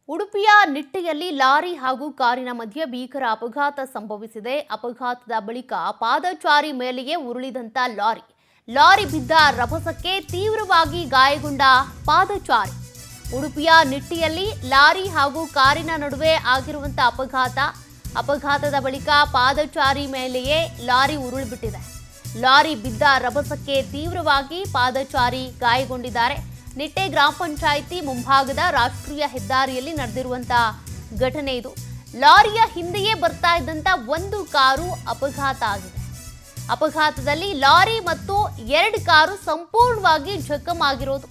ಉಡುಪಿಯ ನಿಟ್ಟೆಯಲ್ಲಿ ಲಾರಿ ಹಾಗೂ ಕಾರಿನ ಮಧ್ಯೆ ಭೀಕರ ಅಪಘಾತ ಸಂಭವಿಸಿದೆ. ಅಪಘಾತದ ಬಳಿಕ ಪಾದಚಾರಿ ಮೇಲೆಯೇ ಉರುಳಿದಂತ ಲಾರಿ ಬಿದ್ದ ರಭಸಕ್ಕೆ ತೀವ್ರವಾಗಿ ಗಾಯಗೊಂಡ ಪಾದಚಾರಿ. ಉಡುಪಿಯ ನಿಟ್ಟೆಯಲ್ಲಿ ಲಾರಿ ಹಾಗೂ ಕಾರಿನ ನಡುವೆ ಆಗಿರುವಂತ ಅಪಘಾತದ ಬಳಿಕ ಪಾದಚಾರಿ ಮೇಲೆಯೇ ಲಾರಿ ಉರುಳಿಬಿಟ್ಟಿದೆ. ಲಾರಿ ಬಿದ್ದ ರಭಸಕ್ಕೆ ತೀವ್ರವಾಗಿ ಪಾದಚಾರಿ ಗಾಯಗೊಂಡಿದ್ದಾರೆ. ನಿಟ್ಟೆ ಗ್ರಾಮ ಪಂಚಾಯಿತಿ ಮುಂಭಾಗದ ರಾಷ್ಟ್ರೀಯ ಹೆದ್ದಾರಿಯಲ್ಲಿ ನಡೆದಿರುವಂತಹ ಘಟನೆ ಇದು. ಲಾರಿಯ ಹಿಂದೆಯೇ ಬರ್ತಾ ಇದ್ದಂತ ಒಂದು ಕಾರು ಅಪಘಾತ ಆಗಿದೆ. ಅಪಘಾತದಲ್ಲಿ ಲಾರಿ ಮತ್ತು 2 ಕಾರು ಸಂಪೂರ್ಣವಾಗಿ ಜಖಂ ಆಗಿರೋದು.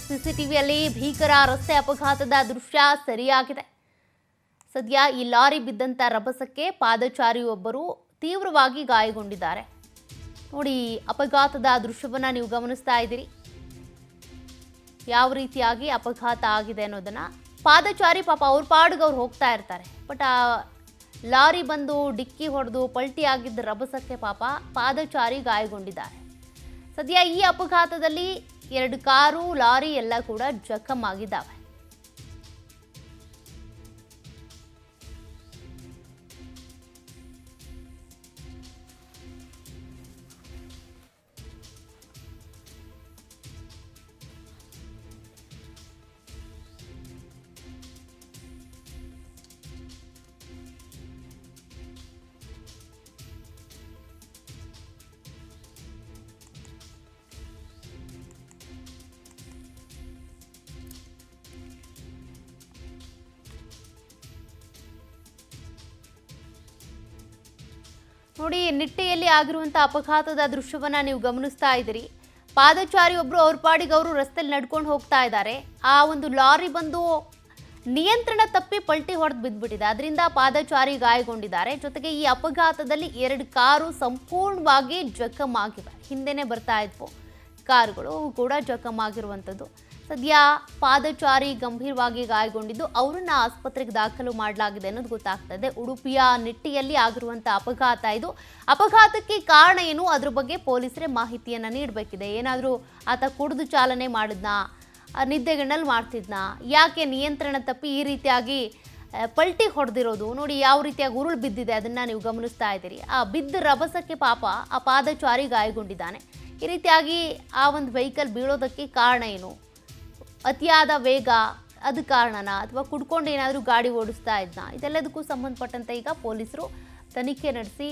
ಸಿಸಿಟಿವಿಯಲ್ಲಿ ಭೀಕರ ರಸ್ತೆ ಅಪಘಾತದ ದೃಶ್ಯ ಸರಿಯಾಗಿದೆ. ಸದ್ಯ ಈ ಲಾರಿ ಬಿದ್ದಂತ ರಭಸಕ್ಕೆ ಪಾದಚಾರಿಯೊಬ್ಬರು ತೀವ್ರವಾಗಿ ಗಾಯಗೊಂಡಿದ್ದಾರೆ. ನೋಡಿ, ಅಪಘಾತದ ದೃಶ್ಯವನ್ನ ನೀವು ಗಮನಿಸ್ತಾ ಇದ್ದೀರಿ. ಯಾವ ರೀತಿಯಾಗಿ ಅಪಘಾತ ಆಗಿದೆ ಅನ್ನೋದನ್ನ. ಪಾದಚಾರಿ ಪಾಪ ಅವ್ರ ಪಾಡಿಗೆ ಅವ್ರು ಹೋಗ್ತಾ ಇರ್ತಾರೆ. ಬಟ್ ಆ ಲಾರಿ ಬಂದು ಡಿಕ್ಕಿ ಹೊಡೆದು ಪಲ್ಟಿ ಆಗಿದ್ದ ರಭಸಕ್ಕೆ ಪಾಪ ಪಾದಚಾರಿ ಗಾಯಗೊಂಡಿದ್ದಾರೆ. ಸದ್ಯ ಈ ಅಪಘಾತದಲ್ಲಿ 2 ಕಾರು ಲಾರಿ ಎಲ್ಲ ಕೂಡ ಜಖಂ ಆಗಿದ್ದಾವೆ. ನೋಡಿ, ನಿಟ್ಟೆಯಲ್ಲಿ ಆಗಿರುವಂತಹ ಅಪಘಾತದ ದೃಶ್ಯವನ್ನ ನೀವು ಗಮನಿಸ್ತಾ ಇದ್ದೀರಿ. ಪಾದಚಾರಿ ಒಬ್ರು ಅವ್ರ ಪಾಡಿಗೆ ಅವರು ರಸ್ತೆಯಲ್ಲಿ ನಡ್ಕೊಂಡು ಹೋಗ್ತಾ ಇದ್ದಾರೆ. ಆ ಒಂದು ಲಾರಿ ಬಂದು ನಿಯಂತ್ರಣ ತಪ್ಪಿ ಪಲ್ಟಿ ಹೊಡೆದು ಬಿದ್ದುಬಿಟ್ಟಿದೆ. ಅದರಿಂದ ಪಾದಚಾರಿ ಗಾಯಗೊಂಡಿದ್ದಾರೆ. ಜೊತೆಗೆ ಈ ಅಪಘಾತದಲ್ಲಿ 2 ಕಾರು ಸಂಪೂರ್ಣವಾಗಿ ಜಖಂ ಆಗಿವೆ. ಹಿಂದೆನೆ ಬರ್ತಾ ಇದ್ವು ಕಾರುಗಳು, ಅವು ಕೂಡ ಜಖಂ ಆಗಿರುವಂಥದ್ದು. ಸದ್ಯ ಪಾದಚಾರಿ ಗಂಭೀರವಾಗಿ ಗಾಯಗೊಂಡಿದ್ದು ಅವರನ್ನ ಆಸ್ಪತ್ರೆಗೆ ದಾಖಲು ಮಾಡಲಾಗಿದೆ ಅನ್ನೋದು ಗೊತ್ತಾಗ್ತಾ ಇದೆ. ಉಡುಪಿಯ ನಿಟ್ಟೆಯಲ್ಲಿ ಆಗಿರುವಂಥ ಅಪಘಾತ ಇದು. ಅಪಘಾತಕ್ಕೆ ಕಾರಣ ಏನು, ಅದ್ರ ಬಗ್ಗೆ ಪೊಲೀಸರೇ ಮಾಹಿತಿಯನ್ನು ನೀಡಬೇಕಿದೆ. ಏನಾದರೂ ಆತ ಕುಡಿದು ಚಾಲನೆ ಮಾಡಿದ್ನಾ, ನಿದ್ದೆಗಣ್ಣಲ್ಲಿ ಮಾಡ್ತಿದ್ನಾ, ಯಾಕೆ ನಿಯಂತ್ರಣ ತಪ್ಪಿ ಈ ರೀತಿಯಾಗಿ ಪಲ್ಟಿ ಹೊಡೆದಿರೋದು. ನೋಡಿ ಯಾವ ರೀತಿಯಾಗಿ ಉರುಳು ಬಿದ್ದಿದೆ, ಅದನ್ನು ನೀವು ಗಮನಿಸ್ತಾ ಇದ್ದೀರಿ. ಆ ಬಿದ್ದ ರಭಸಕ್ಕೆ ಪಾಪ ಆ ಪಾದಚಾರಿ ಗಾಯಗೊಂಡಿದ್ದಾನೆ. ಈ ರೀತಿಯಾಗಿ ಆ ಒಂದು ವೆಹಿಕಲ್ ಬೀಳೋದಕ್ಕೆ ಕಾರಣ ಏನು, ಅತಿಯಾದ ವೇಗ ಅದು ಕಾರಣನಾ, ಅಥವಾ ಕುಡ್ಕೊಂಡು ಏನಾದರೂ ಗಾಡಿ ಓಡಿಸ್ತಾ ಇದ್ನಾ, ಇದೆಲ್ಲದಕ್ಕೂ ಸಂಬಂಧಪಟ್ಟಂತೆ ಈಗ ಪೊಲೀಸರು ತನಿಖೆ ನಡೆಸಿ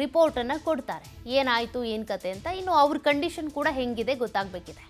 ರಿಪೋರ್ಟನ್ನು ಕೊಡ್ತಾರೆ. ಏನಾಯಿತು ಏನು ಕತೆ ಅಂತ. ಇನ್ನು ಅವ್ರ ಕಂಡೀಷನ್ ಕೂಡ ಹೆಂಗಿದೆ ಗೊತ್ತಾಗಬೇಕಿದೆ.